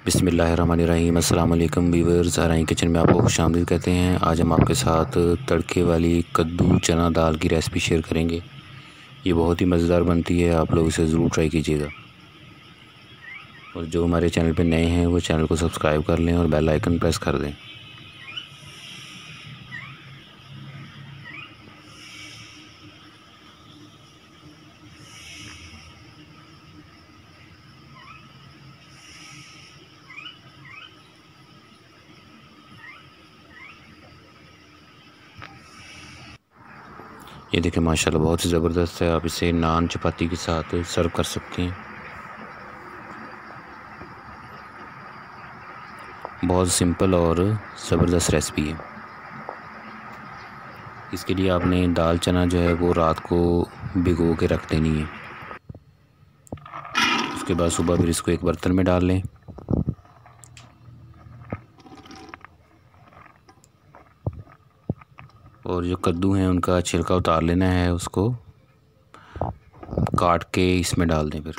बिस्मिल्लाहिर्रहमानिर्रहीम। अस्सलाम वालेकुम व्यूअर्स, ज़हराइन किचन में आपको खुशामदीद कहते हैं। आज हम आपके साथ तड़के वाली कद्दू चना दाल की रेसिपी शेयर करेंगे। ये बहुत ही मज़ेदार बनती है, आप लोग इसे ज़रूर ट्राई कीजिएगा। और जो हमारे चैनल पे नए हैं वो चैनल को सब्सक्राइब कर लें और बेल आइकन प्रेस कर दें। ये देखें माशाल्लाह बहुत ही ज़बरदस्त है। आप इसे नान चपाती के साथ सर्व कर सकते हैं। बहुत सिंपल और ज़बरदस्त रेसिपी है। इसके लिए आपने दाल चना जो है वो रात को भिगो के रख देनी है। उसके बाद सुबह फिर इसको एक बर्तन में डाल लें। और जो कद्दू हैं उनका छिलका उतार लेना है, उसको काट के इसमें डाल दें। फिर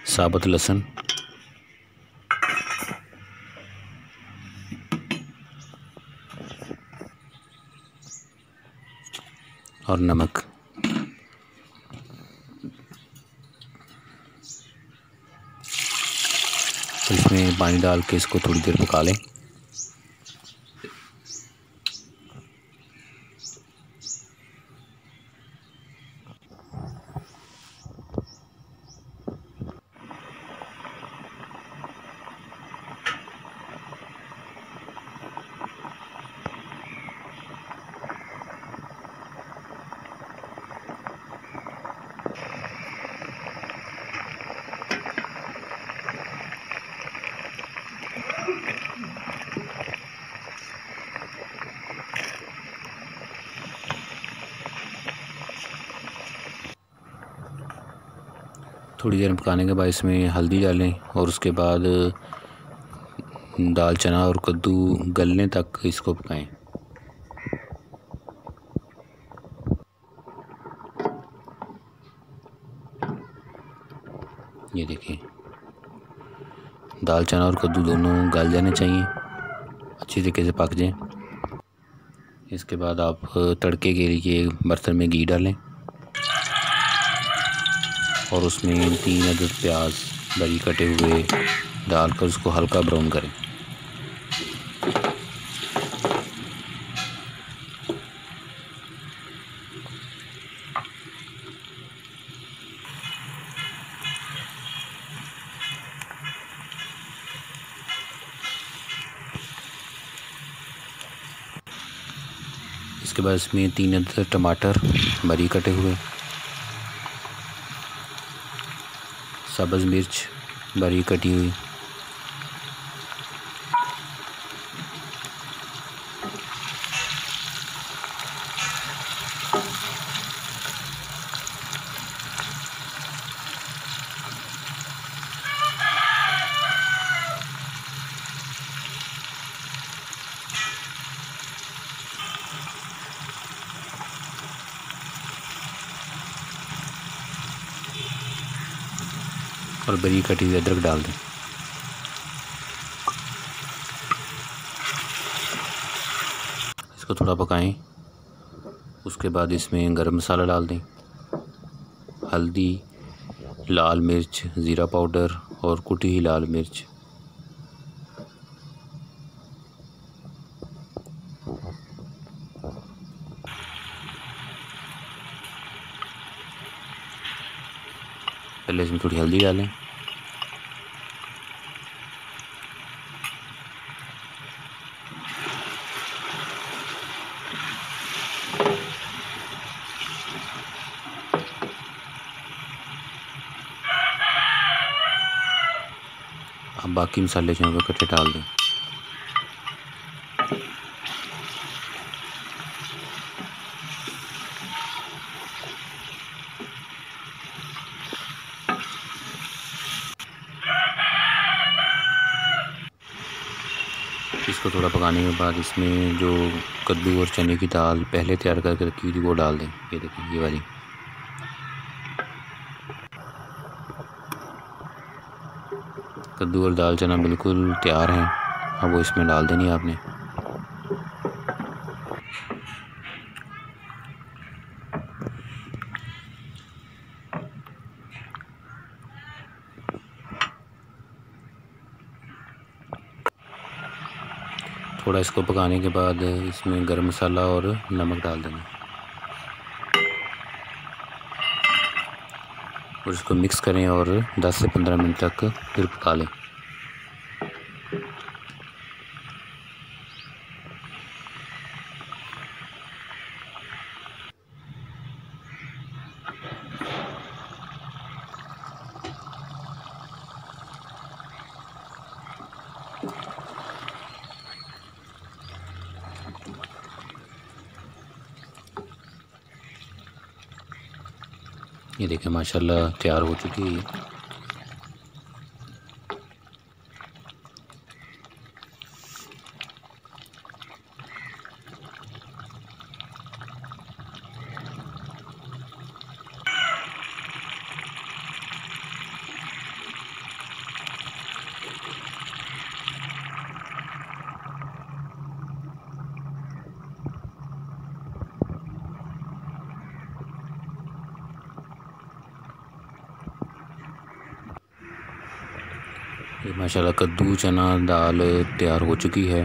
साबुत लहसुन और नमक। तो इसमें पानी डाल के इसको थोड़ी देर पका लें। थोड़ी देर पकाने के बाद इसमें हल्दी डालें और उसके बाद दाल चना और कद्दू गलने तक इसको पकाएं। ये देखिए दाल चना और कद्दू दोनों गल जाने चाहिए, अच्छी तरीके से पक जाएं। इसके बाद आप तड़के के लिए बर्तन में घी डालें और उसमें 3 अदद प्याज बारीक कटे हुए डालकर उसको हल्का ब्राउन करें। इसके बाद इसमें 3 अदद टमाटर बारीक कटे हुए, सब्ज़ मिर्च बारीक कटी हुई, और बारीक कटी हुई अदरक डाल दें। इसको थोड़ा पकाएं। उसके बाद इसमें गरम मसाला डाल दें, हल्दी, लाल मिर्च, ज़ीरा पाउडर और कुटी हुई लाल मिर्च। पहले इसमें थोड़ी हल्दी डालें, अब बाकी मसाले जो हैं वो इकट्ठे डाल दें। इसको थोड़ा पकाने के बाद इसमें जो कद्दू और चने की दाल पहले तैयार करके रखी थी वो डाल दें। ये देखिए, ये वाली। कद्दू और दाल चना बिल्कुल तैयार हैं, अब वो इसमें डाल देनी है आपने। थोड़ा इसको पकाने के बाद इसमें गरम मसाला और नमक डाल देना और इसको मिक्स करें और 10 से 15 मिनट तक फिर पका लें। ये देखें, माशाल्लाह तैयार हो चुकी है। ये माशाल्लाह कद्दू चना दाल तैयार हो चुकी है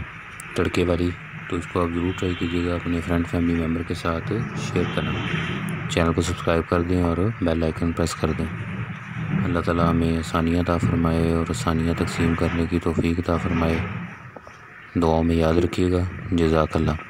तड़के वाली। तो इसको आप ज़रूर ट्राई कीजिएगा, अपने फ्रेंड फैमिली मेम्बर के साथ शेयर करना। चैनल को सब्सक्राइब कर दें और बेल आइकन प्रेस कर दें। अल्लाह ताला हमें आसानियाँ अता फ़रमाए और आसानियाँ तकसीम करने की तौफ़ीक अता फ़रमाए। दुआओं में याद रखिएगा। जज़ाकल्लाह।